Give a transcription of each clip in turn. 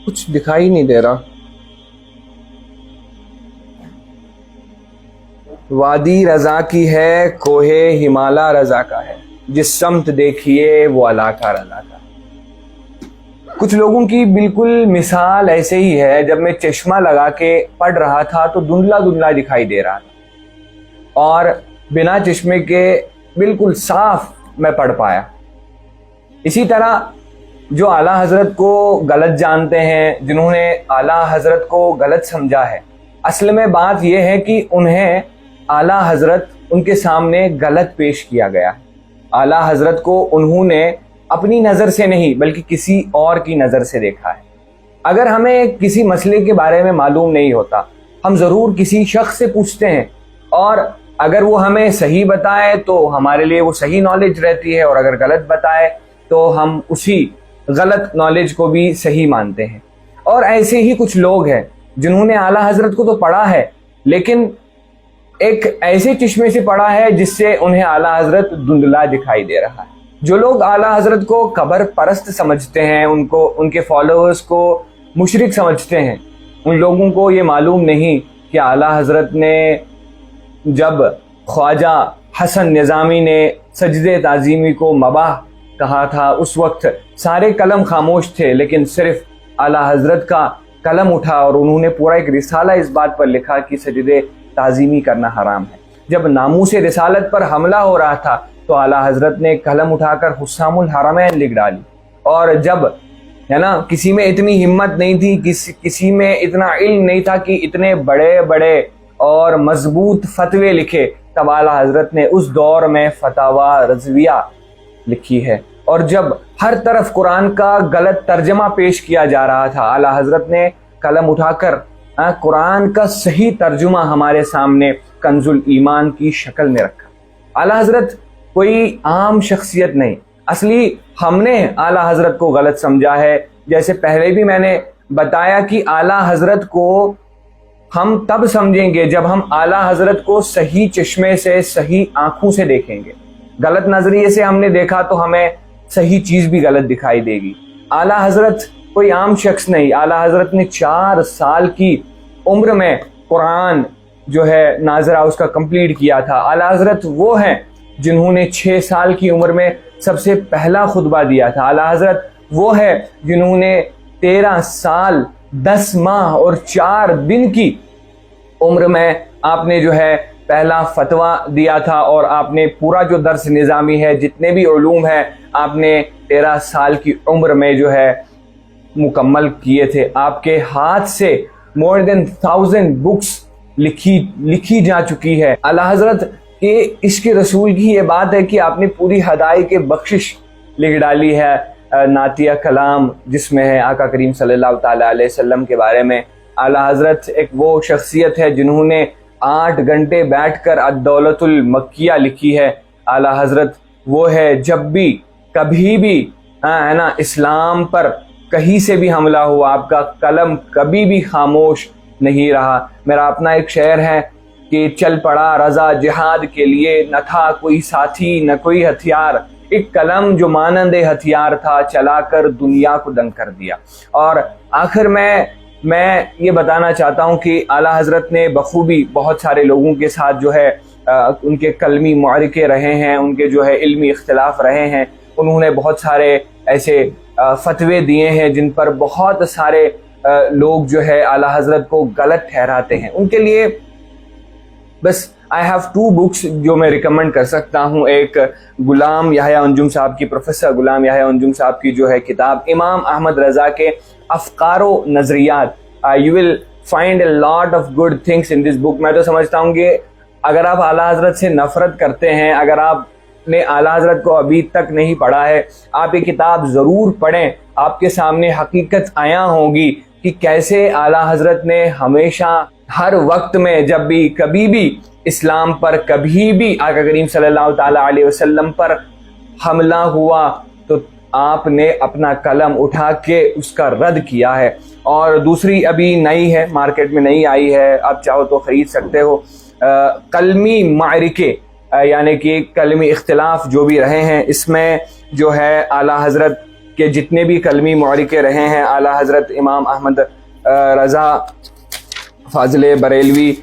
کچھ دکھائی نہیں دے رہا. وادی رضا کی ہے کوہ ہمالا رضا کا ہے، جس سمت دیکھیے وہ علاقہ رضا کا. کچھ لوگوں کی بالکل مثال ایسے ہی ہے، جب میں چشمہ لگا کے پڑھ رہا تھا تو دھندلا دھندلا دکھائی دے رہا تھا، اور بنا چشمے کے بالکل صاف میں پڑھ پایا. اسی طرح جو اعلیٰ حضرت کو غلط جانتے ہیں، جنہوں نے اعلیٰ حضرت کو غلط سمجھا ہے، اصل میں بات یہ ہے کہ انہیں اعلیٰ حضرت ان کے سامنے غلط پیش کیا گیا ہے. اعلیٰ حضرت کو انہوں نے اپنی نظر سے نہیں بلکہ کسی اور کی نظر سے دیکھا ہے. اگر ہمیں کسی مسئلے کے بارے میں معلوم نہیں ہوتا، ہم ضرور کسی شخص سے پوچھتے ہیں، اور اگر وہ ہمیں صحیح بتائے تو ہمارے لیے وہ صحیح نالج رہتی ہے، اور اگر غلط بتائے تو ہم اسی غلط نالج کو بھی صحیح مانتے ہیں. اور ایسے ہی کچھ لوگ ہیں جنہوں نے اعلیٰ حضرت کو تو پڑھا ہے، لیکن ایک ایسے چشمے سے پڑھا ہے جس سے انہیں اعلیٰ حضرت دھندلا دکھائی دے رہا ہے. جو لوگ اعلیٰ حضرت کو قبر پرست سمجھتے ہیں، ان کے فالوورز کو مشرک سمجھتے ہیں، ان لوگوں کو یہ معلوم نہیں کہ اعلیٰ حضرت نے جب خواجہ حسن نظامی نے سجدے تعظیمی کو مباح کہا تھا، اس وقت سارے قلم خاموش تھے، لیکن صرف اعلیٰ حضرت کا قلم اٹھا اور انہوں نے پورا ایک رسالہ اس بات پر لکھا کہ سجدے تعظیمی کرنا حرام ہے. جب ناموس رسالت پر حملہ ہو رہا تھا تو اعلیٰ حضرت نے قلم اٹھا کر حسام الحرمین لکھ ڈالی. اور جب کسی میں اتنی ہمت نہیں تھی، کسی میں اتنا علم نہیں تھا کہ اتنے بڑے بڑے اور مضبوط فتوے لکھے، تب اعلیٰ حضرت نے اس دور میں فتاوی رضویہ لکھی ہے. اور جب ہر طرف قرآن کا غلط ترجمہ پیش کیا جا رہا تھا، اعلیٰ حضرت نے قلم اٹھا کر قرآن کا صحیح ترجمہ ہمارے سامنے کنز الایمان کی شکل میں رکھا. اعلیٰ حضرت کوئی عام شخصیت نہیں. اصلی ہم نے اعلیٰ حضرت کو غلط سمجھا ہے. جیسے پہلے بھی میں نے بتایا کہ اعلیٰ حضرت کو ہم تب سمجھیں گے جب ہم اعلیٰ حضرت کو صحیح چشمے سے، صحیح آنکھوں سے دیکھیں گے. غلط نظریے سے ہم نے دیکھا تو ہمیں صحیح چیز بھی غلط دکھائی دے گی. اعلیٰ حضرت کوئی عام شخص نہیں. اعلیٰ حضرت نے 4 سال کی عمر میں قرآن جو ہے ناظرہ اس کا کمپلیٹ کیا تھا. اعلیٰ حضرت وہ ہیں جنہوں نے 6 سال کی عمر میں سب سے پہلا خطبہ دیا تھا. اعلیٰ حضرت وہ ہے جنہوں نے 13 سال 10 ماہ اور 4 دن کی عمر میں آپ نے جو ہے پہلا فتویٰ دیا تھا، اور آپ نے پورا جو درس نظامی ہے، جتنے بھی علوم ہے، آپ نے 13 سال کی عمر میں جو ہے مکمل کیے تھے. آپ کے ہاتھ سے more than 1000 بکس لکھی جا چکی ہے. اعلیٰ حضرت کے عشق رسول کی یہ بات ہے کہ آپ نے پوری ہدایت بخشش لکھ ڈالی ہے، نعتیہ کلام جس میں ہے آقا کریم صلی اللہ تعالیٰ علیہ وسلم کے بارے میں. اعلیٰ حضرت ایک وہ شخصیت ہے جنہوں نے 8 گھنٹے بیٹھ کر الدولۃ المکیہ لکھی ہے. اعلیٰ حضرت وہ ہے جب بھی کبھی بھی اسلام پر کہیں سے بھی حملہ ہوا، آپ کا قلم کبھی بھی خاموش نہیں رہا. میرا اپنا ایک شعر ہے کہ چل پڑا رضا جہاد کے لیے، نہ تھا کوئی ساتھی نہ کوئی ہتھیار، ایک قلم جو مانند ہتھیار تھا، چلا کر دنیا کو دنگ کر دیا. اور آخر میں یہ بتانا چاہتا ہوں کہ اعلیٰ حضرت نے بخوبی بہت سارے لوگوں کے ساتھ جو ہے ان کے قلمی معرکے رہے ہیں، ان کے جو ہے علمی اختلاف رہے ہیں. انہوں نے بہت سارے ایسے فتوے دیے ہیں جن پر بہت سارے لوگ جو ہے اعلیٰ حضرت کو غلط ٹھہراتے ہیں. ان کے لیے بس I have 2 books جو میں ریکمنڈ کر سکتا ہوں. ایک غلام یحییٰ انجم صاحب کی، پروفیسر غلام یحییٰ انجم صاحب کی جو ہے کتاب امام احمد رضا کے افکار و نظریات. You will find a lot of good things in this book. میں تو سمجھتا ہوں کہ اگر آپ اعلیٰ حضرت سے نفرت کرتے ہیں، اگر آپ نے اعلیٰ حضرت کو ابھی تک نہیں پڑھا ہے، آپ یہ کتاب ضرور پڑھیں. آپ کے سامنے حقیقت عیاں ہوگی کہ کیسے اعلیٰ حضرت نے ہمیشہ ہر وقت میں جب بھی کبھی بھی اسلام پر، کبھی بھی آقا کریم صلی اللہ تعالیٰ علیہ وسلم پر حملہ ہوا تو آپ نے اپنا قلم اٹھا کے اس کا رد کیا ہے. اور دوسری ابھی نئی ہے، مارکیٹ میں نئی آئی ہے، آپ چاہو تو خرید سکتے ہو. قلمی معرکے یعنی کہ قلمی اختلاف جو بھی رہے ہیں، اس میں جو ہے اعلیٰ حضرت کہ جتنے بھی کلمی معرکے رہے ہیں اعلیٰ حضرت امام احمد رضا فاضل بریلوی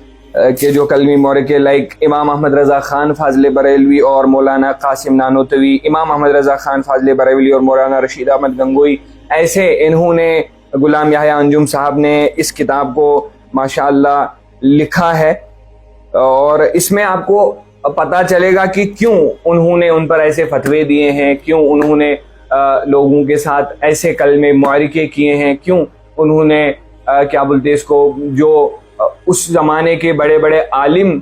کے جو کلمی معرکے لائک امام احمد رضا خان فاضل بریلوی اور مولانا قاسم نانوتوی، امام احمد رضا خان فاضل بریلوی اور مولانا رشید احمد گنگوئی، ایسے انہوں نے غلام یحییٰ انجم صاحب نے اس کتاب کو ماشاءاللہ لکھا ہے، اور اس میں آپ کو پتہ چلے گا کہ کیوں انہوں نے ان پر ایسے فتوے دیے ہیں، کیوں انہوں نے لوگوں کے ساتھ ایسے کلمے معرکے کیے ہیں، کیوں انہوں نے کیا بولتے اس کو، جو اس زمانے کے بڑے بڑے عالم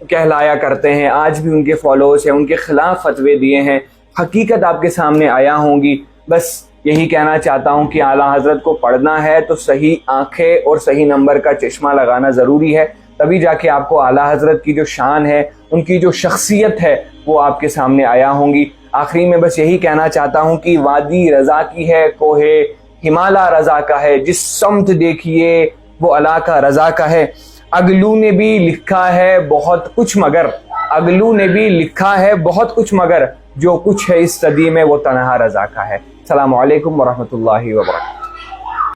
کہلایا کرتے ہیں آج بھی ان کے فالوورز ہیں، ان کے خلاف فتوے دیے ہیں۔ حقیقت آپ کے سامنے آیا ہوں گی۔ بس یہی کہنا چاہتا ہوں کہ اعلیٰ حضرت کو پڑھنا ہے تو صحیح آنکھیں اور صحیح نمبر کا چشمہ لگانا ضروری ہے، تبھی جا کے آپ کو اعلیٰ حضرت کی جو شان ہے، ان کی جو شخصیت ہے وہ آپ کے سامنے آیا ہوں گی۔ آخری میں بس یہی کہنا چاہتا ہوں کہ وادی رضا کی ہے، کوہ ہمالا رضا کا ہے، جس سمت دیکھیے وہ علاقہ رضا کا ہے۔ اگلو نے بھی لکھا ہے بہت کچھ مگر، اگلو نے بھی لکھا ہے بہت کچھ مگر، جو کچھ ہے اس صدی میں وہ تنہا رضا کا ہے۔ السلام علیکم ورحمۃ اللہ وبرکاتہ۔